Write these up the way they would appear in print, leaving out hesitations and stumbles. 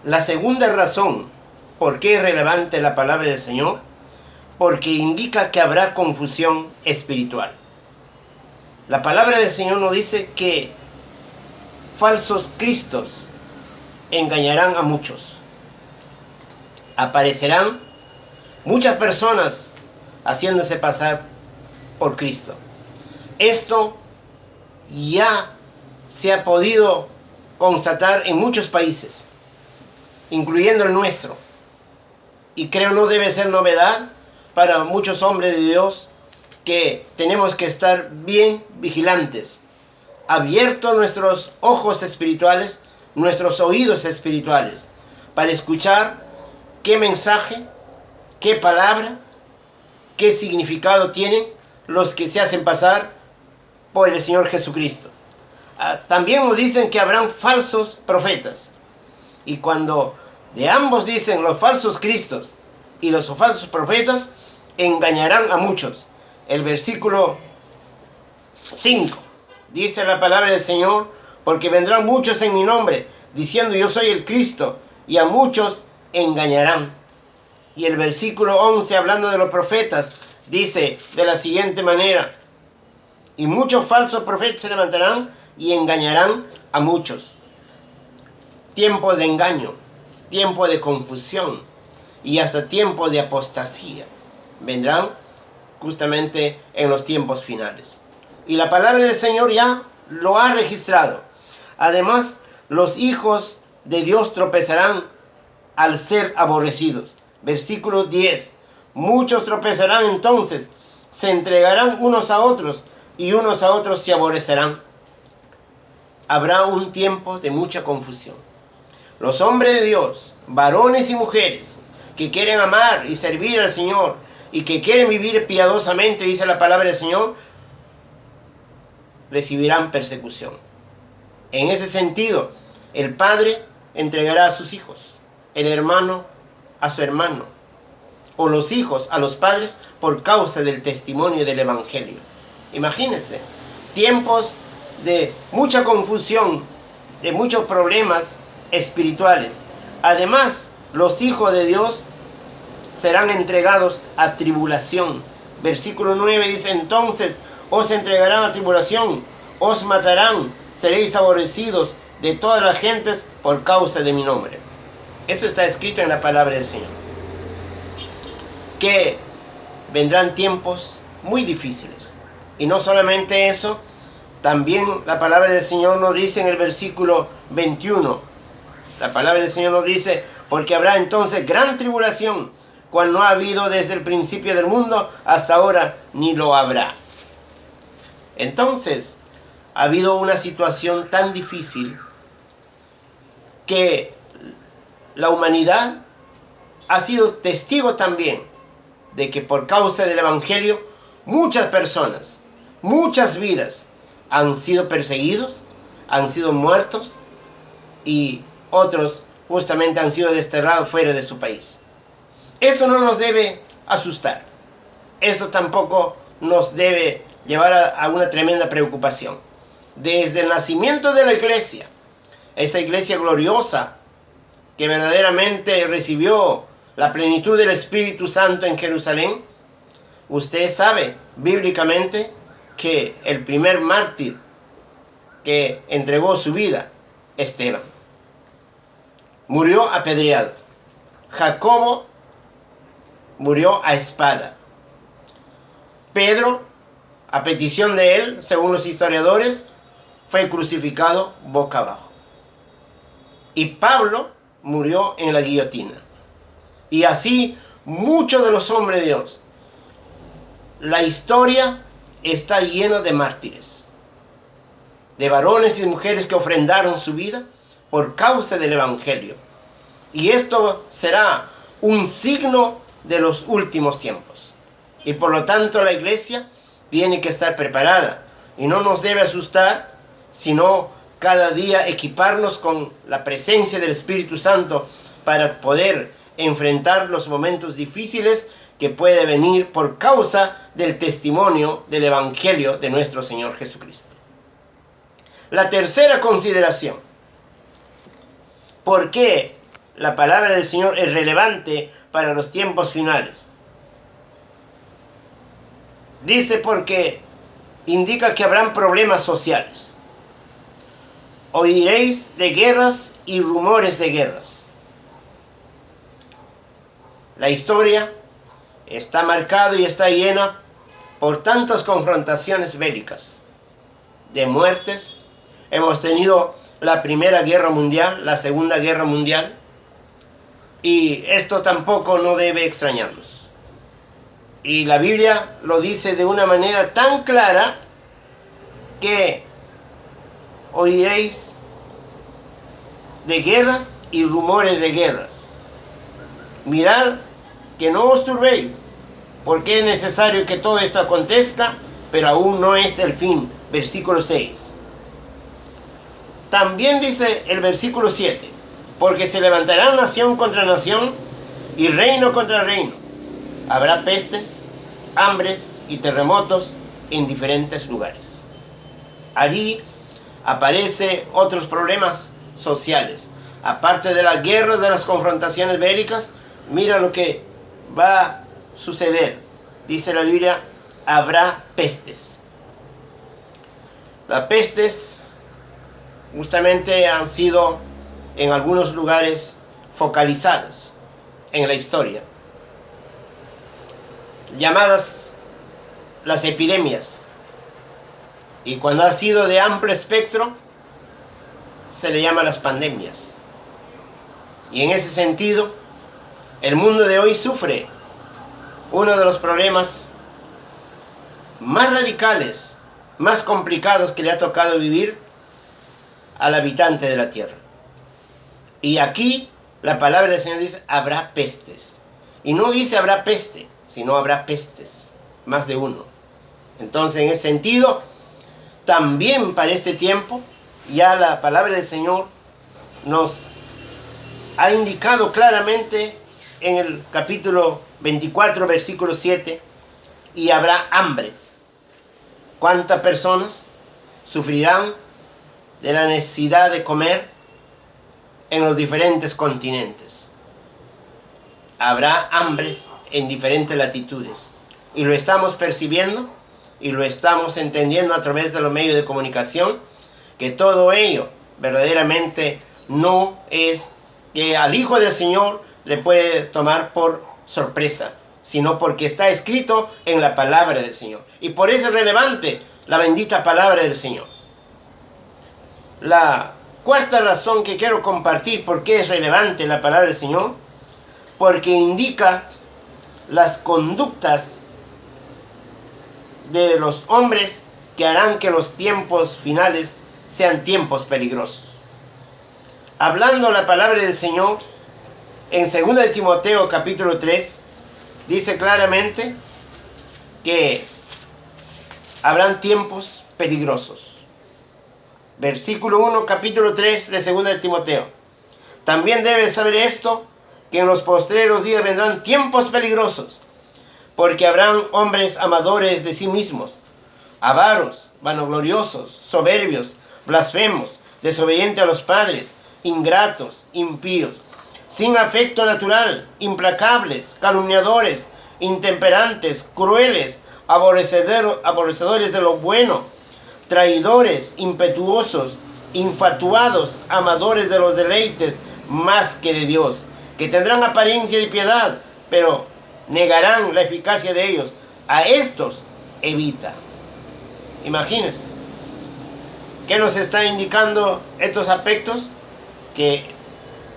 La segunda razón por qué es relevante la palabra del Señor, porque indica que habrá confusión espiritual. La palabra del Señor nos dice que falsos cristos engañarán a muchos. Aparecerán muchas personas haciéndose pasar por Cristo. Esto ya se ha podido constatar en muchos países, incluyendo el nuestro. Y creo no debe ser novedad para muchos hombres de Dios que tenemos que estar bien vigilantes, abiertos nuestros ojos espirituales, nuestros oídos espirituales, para escuchar qué mensaje, qué palabra, qué significado tienen los que se hacen pasar por el Señor Jesucristo. También nos dicen que habrán falsos profetas. Y cuando de ambos dicen los falsos cristos y los falsos profetas, engañarán a muchos. El versículo 5 dice la palabra del Señor: porque vendrán muchos en mi nombre, diciendo yo soy el Cristo, y a muchos engañarán. Y el versículo 11, hablando de los profetas, dice de la siguiente manera: y muchos falsos profetas se levantarán y engañarán a muchos. Tiempos de engaño, tiempo de confusión y hasta tiempo de apostasía vendrán justamente en los tiempos finales. Y la palabra del Señor ya lo ha registrado. Además, los hijos de Dios tropezarán al ser aborrecidos. Versículo 10. Muchos tropezarán entonces, se entregarán unos a otros y unos a otros se aborrecerán. Habrá un tiempo de mucha confusión. Los hombres de Dios, varones y mujeres, que quieren amar y servir al Señor y que quieren vivir piadosamente, dice la palabra del Señor, recibirán persecución. En ese sentido, el padre entregará a sus hijos, el hermano a su hermano, o los hijos a los padres por causa del testimonio del Evangelio. Imagínense, tiempos de mucha confusión, de muchos problemas espirituales. Además, los hijos de Dios serán entregados a tribulación. Versículo 9 dice: entonces os entregarán a tribulación, os matarán, seréis aborrecidos de todas las gentes por causa de mi nombre. Eso está escrito en la palabra del Señor. Que vendrán tiempos muy difíciles. Y no solamente eso, también la palabra del Señor nos dice en el versículo 21, la palabra del Señor nos dice: porque habrá entonces gran tribulación, cual no ha habido desde el principio del mundo hasta ahora, ni lo habrá. Entonces, ha habido una situación tan difícil que la humanidad ha sido testigo también de que por causa del Evangelio muchas personas, muchas vidas han sido perseguidos, han sido muertos y otros justamente han sido desterrados fuera de su país. Esto no nos debe asustar. Esto tampoco nos debe llevar a una tremenda preocupación. Desde el nacimiento de la iglesia, esa iglesia gloriosa que verdaderamente recibió la plenitud del Espíritu Santo en Jerusalén, usted sabe bíblicamente que el primer mártir que entregó su vida, Esteban, murió apedreado. Jacobo murió a espada. Pedro, a petición de él, según los historiadores, fue crucificado boca abajo. Y Pablo murió en la guillotina. Y así muchos de los hombres de Dios. La historia está llena de mártires, de varones y de mujeres que ofrendaron su vida por causa del Evangelio. Y esto será un signo de los últimos tiempos. Y por lo tanto la iglesia tiene que estar preparada. Y no nos debe asustar, sino cada día equiparnos con la presencia del Espíritu Santo para poder enfrentar los momentos difíciles que puede venir por causa del testimonio del Evangelio de nuestro Señor Jesucristo. La tercera consideración: ¿por qué la palabra del Señor es relevante para los tiempos finales. Dice porque indica que habrán problemas sociales. Oiréis de guerras y rumores de guerras. La historia está marcada y está llena por tantas confrontaciones bélicas, de muertes. Hemos tenido la Primera Guerra Mundial, la Segunda Guerra Mundial, y esto tampoco no debe extrañarnos. Y la Biblia lo dice de una manera tan clara que oiréis de guerras y rumores de guerras. Mirad que no os turbéis, porque es necesario que todo esto acontezca, pero aún no es el fin. Versículo 6. También dice el versículo 7, porque se levantará nación contra nación y reino contra reino. Habrá pestes, hambres y terremotos en diferentes lugares. Allí aparecen otros problemas sociales. Aparte de las guerras, de las confrontaciones bélicas, mira lo que va a suceder. Dice la Biblia, habrá pestes. Las pestes justamente han sido en algunos lugares focalizadas en la historia, llamadas las epidemias, y cuando ha sido de amplio espectro se le llama las pandemias. Y en ese sentido el mundo de hoy sufre uno de los problemas más radicales, más complicados que le ha tocado vivir al habitante de la tierra. Y aquí la palabra del Señor dice, habrá pestes. Y no dice habrá peste, sino habrá pestes, más de uno. Entonces, en ese sentido, también para este tiempo, ya la palabra del Señor nos ha indicado claramente en el capítulo 24, versículo 7, y habrá hambres. ¿Cuántas personas sufrirán de la necesidad de comer en los diferentes continentes? Habrá hambres en diferentes latitudes. Y lo estamos percibiendo y lo estamos entendiendo a través de los medios de comunicación, que todo ello verdaderamente no es que al Hijo del Señor le puede tomar por sorpresa, sino porque está escrito en la palabra del Señor. Y por eso es relevante la bendita palabra del Señor. La cuarta razón que quiero compartir por qué es relevante la palabra del Señor, porque indica las conductas de los hombres que harán que los tiempos finales sean tiempos peligrosos. Hablando la palabra del Señor, en 2 de Timoteo capítulo 3, dice claramente que habrán tiempos peligrosos. Versículo 1, capítulo 3 de 2 de Timoteo. También debes saber esto, que en los postreros días vendrán tiempos peligrosos, porque habrán hombres amadores de sí mismos, avaros, vanagloriosos, soberbios, blasfemos, desobedientes a los padres, ingratos, impíos, sin afecto natural, implacables, calumniadores, intemperantes, crueles, aborrecedores de lo bueno, traidores, impetuosos, infatuados, amadores de los deleites más que de Dios, que tendrán apariencia de piedad, pero negarán la eficacia de ellos. A estos evita. Imagínense. ¿Qué nos está indicando estos aspectos? Que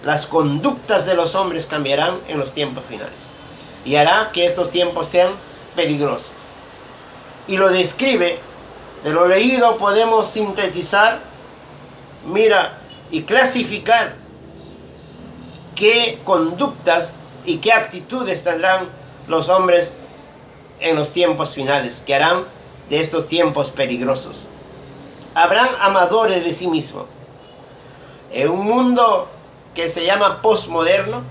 las conductas de los hombres cambiarán en los tiempos finales, y hará que estos tiempos sean peligrosos. Y lo describe, de lo leído podemos sintetizar, mira, y clasificar qué conductas y qué actitudes tendrán los hombres en los tiempos finales, que harán de estos tiempos peligrosos. Habrán amadores de sí mismos. En un mundo que se llama postmoderno,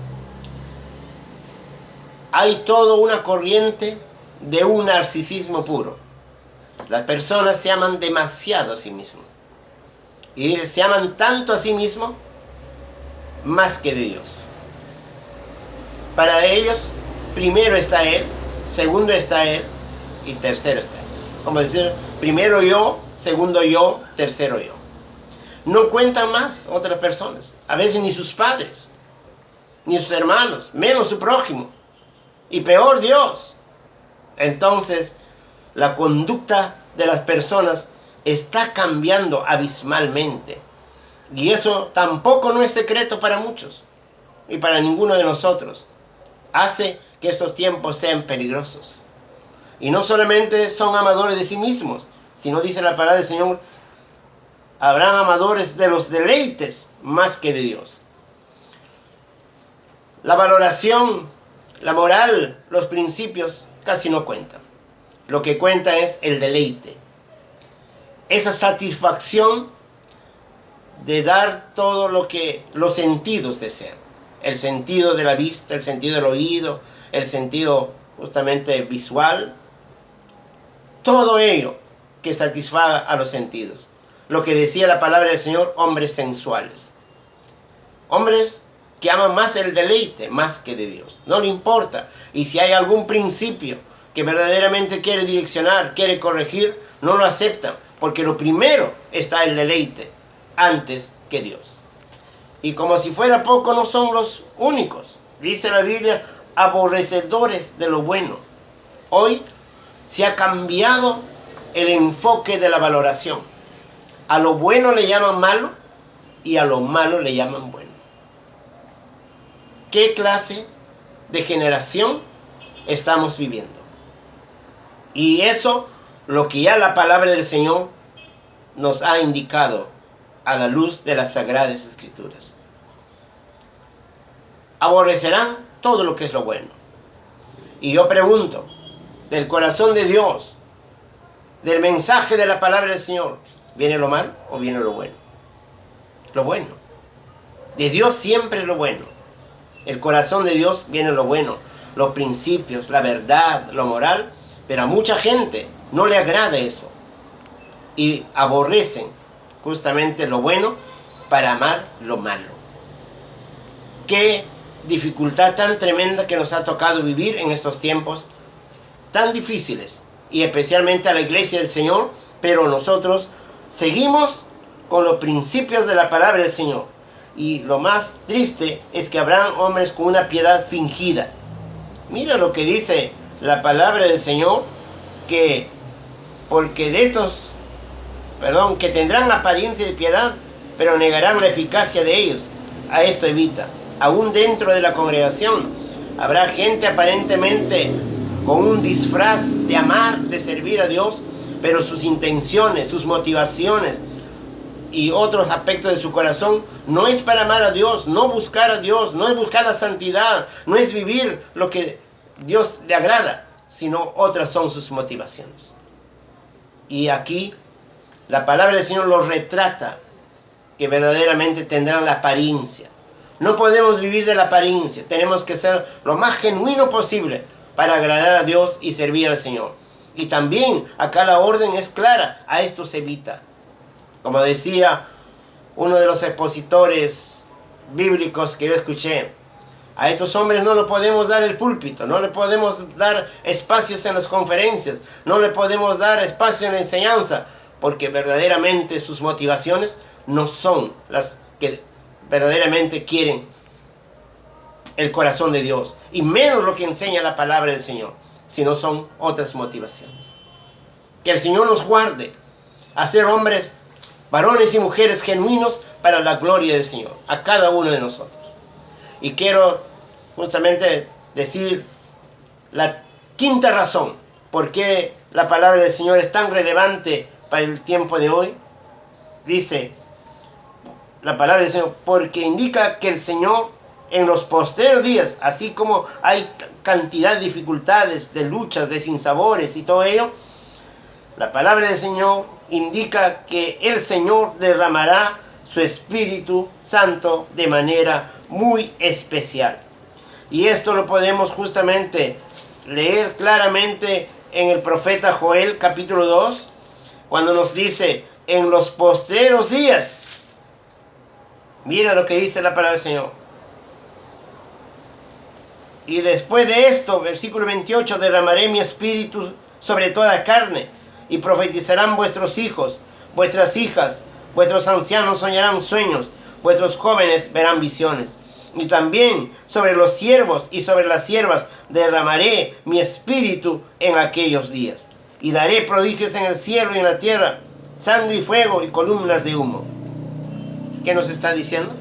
hay toda una corriente de un narcisismo puro. Las personas se aman demasiado a sí mismos. Y se aman tanto a sí mismos más que de Dios. Para ellos, primero está Él, segundo está Él y tercero está Él. Como decir, primero yo, segundo yo, tercero yo. No cuentan más otras personas, a veces ni sus padres, ni sus hermanos, menos su prójimo, y peor Dios. Entonces, la conducta de las personas está cambiando abismalmente. Y eso tampoco no es secreto para muchos y para ninguno de nosotros. Hace que estos tiempos sean peligrosos. Y no solamente son amadores de sí mismos, sino dice la palabra del Señor, habrán amadores de los deleites más que de Dios. La valoración, la moral, los principios casi no cuentan. Lo que cuenta es el deleite. Esa satisfacción de dar todo lo que los sentidos desean. El sentido de la vista, el sentido del oído, el sentido justamente visual. Todo ello que satisfaga a los sentidos. Lo que decía la palabra del Señor, hombres sensuales. Hombres que aman más el deleite, más que de Dios. No le importa. Y si hay algún principio que verdaderamente quiere direccionar, quiere corregir, no lo aceptan. Porque lo primero está el deleite, antes que Dios. Y como si fuera poco, no son los únicos. Dice la Biblia, aborrecedores de lo bueno. Hoy se ha cambiado el enfoque de la valoración. A lo bueno le llaman malo y a lo malo le llaman bueno. ¿Qué clase de generación estamos viviendo? Y eso, lo que ya la palabra del Señor nos ha indicado a la luz de las Sagradas Escrituras. Aborrecerán todo lo que es lo bueno. Y yo pregunto, del corazón de Dios, del mensaje de la palabra del Señor, ¿viene lo malo o viene lo bueno? Lo bueno. De Dios siempre lo bueno. El corazón de Dios viene lo bueno, los principios, la verdad, lo moral, pero a mucha gente no le agrada eso. Y aborrecen justamente lo bueno para amar lo malo. Qué dificultad tan tremenda que nos ha tocado vivir en estos tiempos tan difíciles, y especialmente a la iglesia del Señor, pero nosotros seguimos con los principios de la palabra del Señor. Y lo más triste es que habrán hombres con una piedad fingida. Mira lo que dice la palabra del Señor, que porque de estos, que tendrán apariencia de piedad, pero negarán la eficacia de ellos. A esto evita. Aún dentro de la congregación habrá gente aparentemente con un disfraz de amar, de servir a Dios, pero sus intenciones, sus motivaciones y otros aspectos de su corazón no es para amar a Dios, no buscar a Dios, no es buscar la santidad, no es vivir lo que Dios le agrada, sino otras son sus motivaciones. Y aquí la palabra del Señor los retrata, que verdaderamente tendrán la apariencia. No podemos vivir de la apariencia, tenemos que ser lo más genuino posible para agradar a Dios y servir al Señor. Y también acá la orden es clara, a esto se evita. Como decía uno de los expositores bíblicos que yo escuché, a estos hombres no le podemos dar el púlpito, no le podemos dar espacios en las conferencias, no le podemos dar espacio en la enseñanza, porque verdaderamente sus motivaciones no son las que verdaderamente quieren el corazón de Dios, y menos lo que enseña la palabra del Señor, sino son otras motivaciones. Que el Señor nos guarde a ser hombres, varones y mujeres genuinos para la gloria del Señor, a cada uno de nosotros. Y quiero justamente decir la quinta razón por qué la palabra del Señor es tan relevante para el tiempo de hoy. Dice la palabra del Señor, porque indica que el Señor en los postreros días, así como hay cantidad de dificultades, de luchas, de sinsabores y todo ello, la palabra del Señor indica que el Señor derramará su Espíritu Santo de manera muy especial. Y esto lo podemos justamente leer claramente en el profeta Joel capítulo 2, cuando nos dice, en los postreros días, mira lo que dice la palabra del Señor. Y después de esto, versículo 28, derramaré mi espíritu sobre toda carne, y profetizarán vuestros hijos, vuestras hijas, vuestros ancianos soñarán sueños, vuestros jóvenes verán visiones. Y también sobre los siervos y sobre las siervas derramaré mi espíritu en aquellos días. Y daré prodigios en el cielo y en la tierra, sangre y fuego y columnas de humo. ¿Qué nos está diciendo?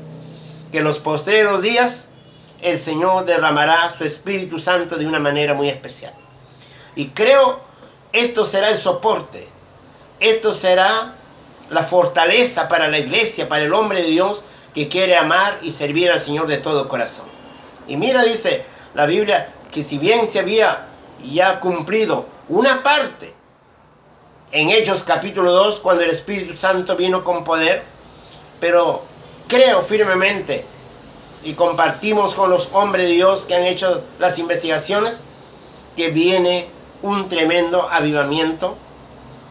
Que en los postreros días el Señor derramará su Espíritu Santo de una manera muy especial. Y creo esto será el soporte, esto será la fortaleza para la iglesia, para el hombre de Dios que quiere amar y servir al Señor de todo corazón. Y mira, dice la Biblia, que si bien se había ya cumplido una parte en Hechos capítulo 2, cuando el Espíritu Santo vino con poder, pero creo firmemente y compartimos con los hombres de Dios que han hecho las investigaciones, que viene un tremendo avivamiento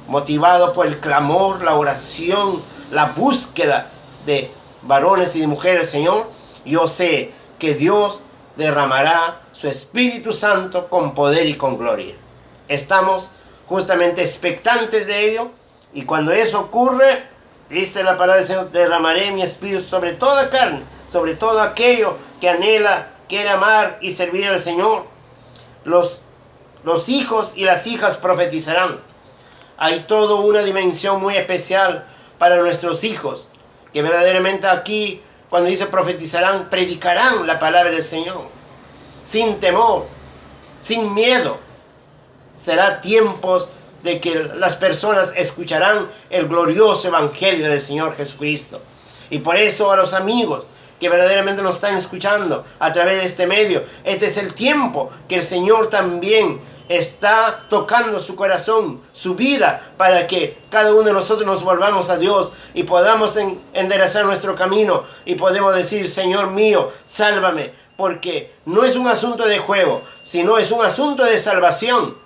motivado por el clamor, la oración, la búsqueda de varones y de mujeres, Señor. Yo sé que Dios derramará su Espíritu Santo con poder y con gloria. Estamos justamente expectantes de ello, y cuando eso ocurre, dice la palabra del Señor, derramaré mi espíritu sobre toda carne, sobre todo aquello que anhela, quiere amar y servir al Señor. Los hijos y las hijas profetizarán. Hay toda una dimensión muy especial para nuestros hijos, que verdaderamente aquí, cuando dice profetizarán, predicarán la palabra del Señor, sin temor, sin miedo. Será tiempos de que las personas escucharán el glorioso evangelio del Señor Jesucristo. Y por eso a los amigos que verdaderamente nos están escuchando a través de este medio, este es el tiempo que el Señor también está tocando su corazón, su vida, para que cada uno de nosotros nos volvamos a Dios y podamos enderezar nuestro camino y podemos decir, Señor mío, sálvame, porque no es un asunto de juego, sino es un asunto de salvación.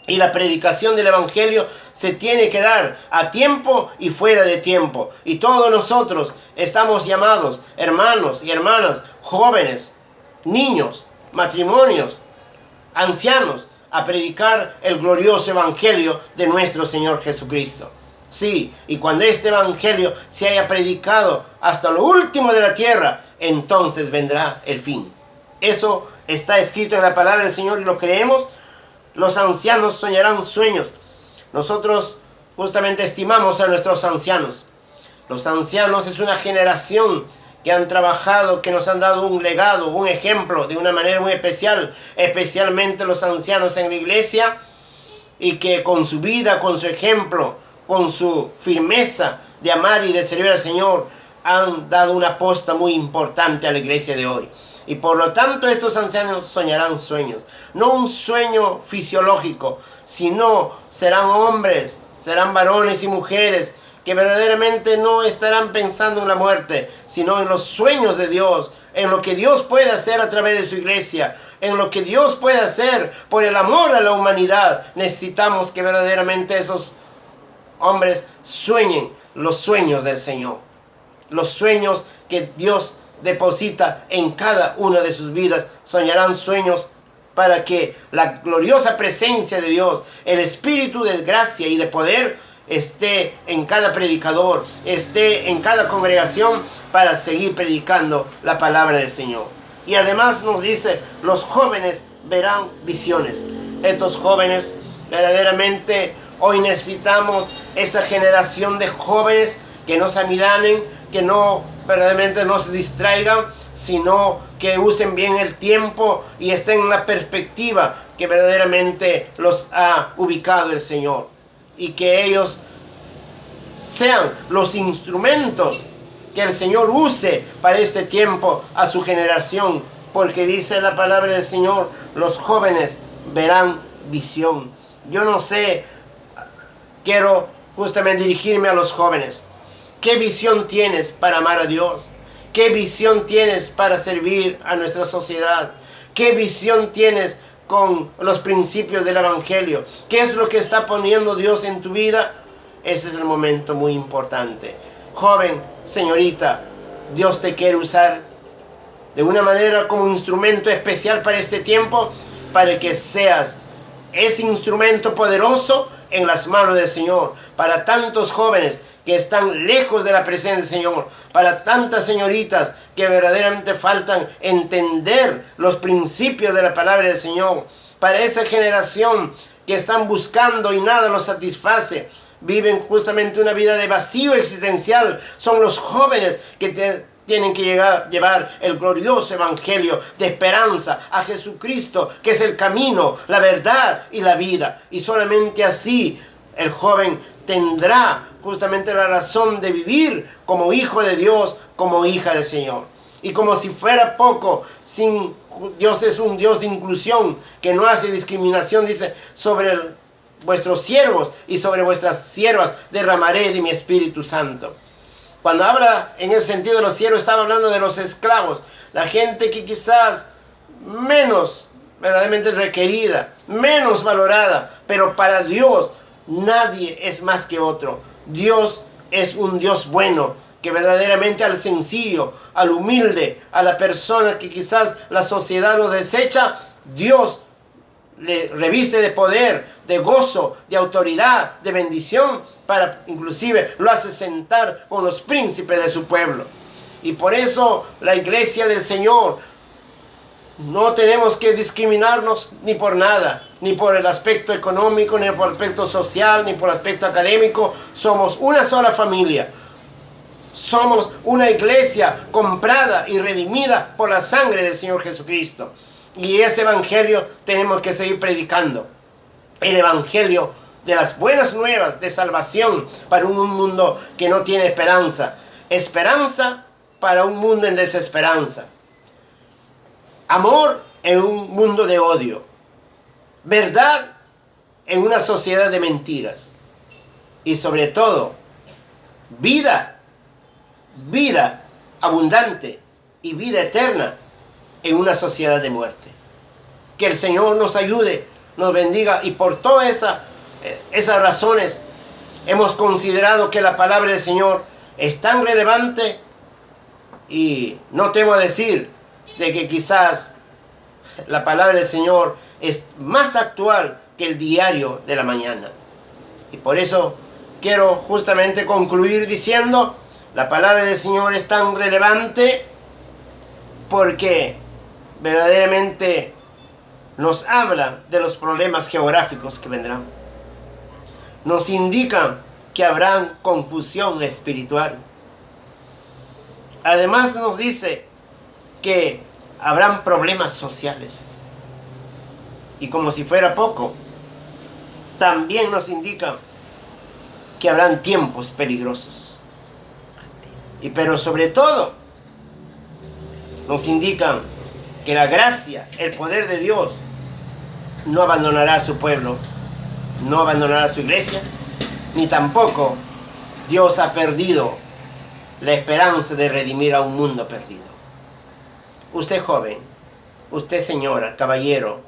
Y la predicación del evangelio se tiene que dar a tiempo y fuera de tiempo. Y todos nosotros estamos llamados, hermanos y hermanas, jóvenes, niños, matrimonios, ancianos, a predicar el glorioso evangelio de nuestro Señor Jesucristo. Sí, y cuando este evangelio se haya predicado hasta lo último de la tierra, entonces vendrá el fin. Eso está escrito en la palabra del Señor y lo creemos. Los ancianos soñarán sueños. Nosotros justamente estimamos a nuestros ancianos. Los ancianos es una generación que han trabajado, que nos han dado un legado, un ejemplo de una manera muy especial, especialmente los ancianos en la iglesia, y que con su vida, con su ejemplo, con su firmeza de amar y de servir al Señor, han dado una posta muy importante a la iglesia de hoy. Y por lo tanto estos ancianos soñarán sueños. No un sueño fisiológico, sino serán hombres, serán varones y mujeres que verdaderamente no estarán pensando en la muerte, sino en los sueños de Dios, en lo que Dios puede hacer a través de su iglesia, en lo que Dios puede hacer por el amor a la humanidad. Necesitamos que verdaderamente esos hombres sueñen los sueños del Señor, los sueños que Dios deposita en cada una de sus vidas. Soñarán sueños para que la gloriosa presencia de Dios, el espíritu de gracia y de poder esté en cada predicador, esté en cada congregación para seguir predicando la palabra del Señor. Y además nos dice, los jóvenes verán visiones. Estos jóvenes verdaderamente hoy necesitamos esa generación de jóvenes que no se amilanen, que no verdaderamente no se distraigan, sino que usen bien el tiempo y estén en la perspectiva que verdaderamente los ha ubicado el Señor, y que ellos sean los instrumentos que el Señor use para este tiempo a su generación, porque dice la palabra del Señor, los jóvenes verán visión. Yo no sé, quiero justamente dirigirme a los jóvenes. ¿Qué visión tienes para amar a Dios? ¿Qué visión tienes para servir a nuestra sociedad? ¿Qué visión tienes con los principios del evangelio? ¿Qué es lo que está poniendo Dios en tu vida? Ese es el momento muy importante. Joven, señorita, Dios te quiere usar. de una manera como un instrumento especial para este tiempo, para que seas ese instrumento poderoso en las manos del Señor, para tantos jóvenes que están lejos de la presencia del Señor, para tantas señoritas que verdaderamente faltan entender los principios de la palabra del Señor, para esa generación que están buscando y nada los satisface, viven justamente una vida de vacío existencial. Son los jóvenes que tienen que llevar el glorioso evangelio de esperanza a Jesucristo, que es el camino, la verdad y la vida. Y solamente así el joven tendrá justamente la razón de vivir como hijo de Dios, como hija del Señor. Y como si fuera poco, Dios es un Dios de inclusión, que no hace discriminación, dice, sobre vuestros siervos y sobre vuestras siervas derramaré de mi Espíritu Santo. Cuando habla en el sentido de los siervos, estaba hablando de los esclavos, la gente que quizás menos verdaderamente requerida, menos valorada, pero para Dios nadie es más que otro. Dios es un Dios bueno, que verdaderamente al sencillo, al humilde, a la persona que quizás la sociedad lo desecha, Dios le reviste de poder, de gozo, de autoridad, de bendición, para inclusive lo hace sentar con los príncipes de su pueblo. Y por eso la iglesia del Señor no tenemos que discriminarnos ni por nada, ni por el aspecto económico, ni por el aspecto social, ni por el aspecto académico. Somos una sola familia. Somos una iglesia comprada y redimida por la sangre del Señor Jesucristo. Y ese evangelio tenemos que seguir predicando. El evangelio de las buenas nuevas de salvación para un mundo que no tiene esperanza. Esperanza para un mundo en desesperanza. Amor en un mundo de odio. Verdad en una sociedad de mentiras. Y sobre todo, vida abundante y vida eterna en una sociedad de muerte. Que el Señor nos ayude, nos bendiga, y por todas esas razones hemos considerado que la palabra del Señor es tan relevante, y no temo decir de que quizás la palabra del Señor es más actual que el diario de la mañana. Y por eso quiero justamente concluir diciendo: la palabra del Señor es tan relevante porque verdaderamente nos habla de los problemas geográficos que vendrán. Nos indican que habrá confusión espiritual. Además nos dice que habrán problemas sociales. Y como si fuera poco, también nos indica que habrán tiempos peligrosos. Pero sobre todo, nos indican que la gracia, el poder de Dios, no abandonará a su pueblo, no abandonará a su iglesia, ni tampoco Dios ha perdido la esperanza de redimir a un mundo perdido. Usted joven, usted señora, caballero,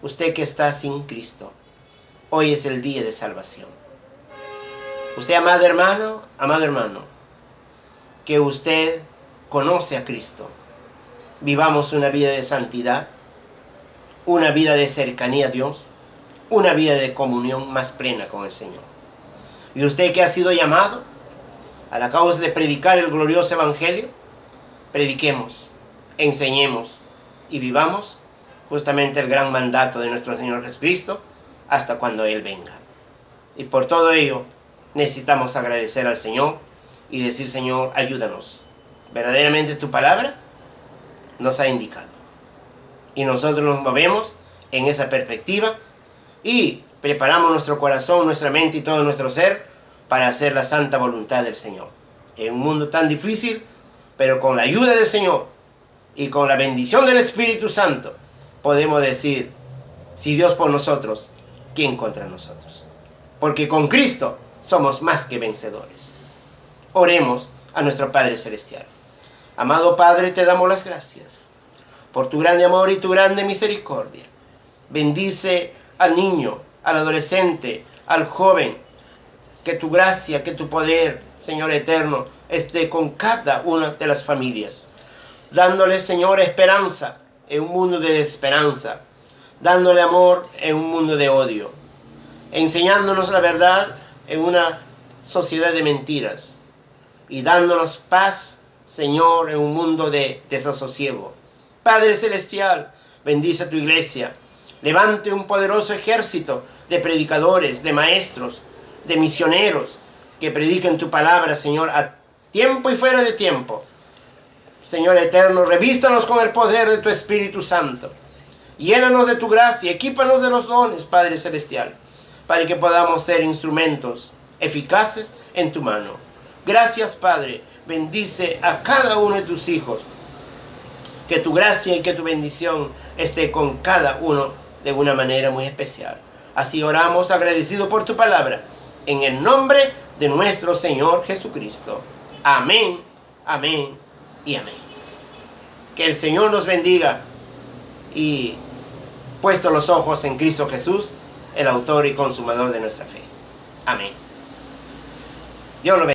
usted que está sin Cristo, hoy es el día de salvación. Usted, amado hermano, que usted conoce a Cristo. Vivamos una vida de santidad, una vida de cercanía a Dios, una vida de comunión más plena con el Señor. Y usted que ha sido llamado a la causa de predicar el glorioso evangelio, prediquemos, enseñemos y vivamos justamente el gran mandato de nuestro Señor Jesucristo hasta cuando Él venga. Y por todo ello necesitamos agradecer al Señor y decir: Señor, ayúdanos. Verdaderamente tu palabra nos ha indicado. Y nosotros nos movemos en esa perspectiva y preparamos nuestro corazón, nuestra mente y todo nuestro ser para hacer la santa voluntad del Señor. En un mundo tan difícil, pero con la ayuda del Señor y con la bendición del Espíritu Santo, podemos decir: si Dios por nosotros, ¿quién contra nosotros? Porque con Cristo somos más que vencedores. Oremos a nuestro Padre Celestial. Amado Padre, te damos las gracias por tu grande amor y tu grande misericordia. Bendice al niño, al adolescente, al joven. Que tu gracia, que tu poder, Señor eterno, esté con cada una de las familias. dándole, Señor, esperanza en un mundo de desesperanza, dándole amor en un mundo de odio, enseñándonos la verdad en una sociedad de mentiras y dándonos paz, Señor, en un mundo de desasosiego. Padre Celestial, bendice a tu iglesia. Levante un poderoso ejército de predicadores, de maestros, de misioneros que prediquen tu palabra, Señor, a tiempo y fuera de tiempo. Señor eterno, revístanos con el poder de tu Espíritu Santo. Llénanos de tu gracia, equípanos de los dones, Padre Celestial, para que podamos ser instrumentos eficaces en tu mano. Gracias, Padre. Bendice a cada uno de tus hijos. Que tu gracia y que tu bendición esté con cada uno de una manera muy especial. Así oramos agradecido por tu palabra, en el nombre de nuestro Señor Jesucristo. Amén, amén y amén. Que el Señor nos bendiga y puesto los ojos en Cristo Jesús, el autor y consumador de nuestra fe. Amén. Dios lo bendiga.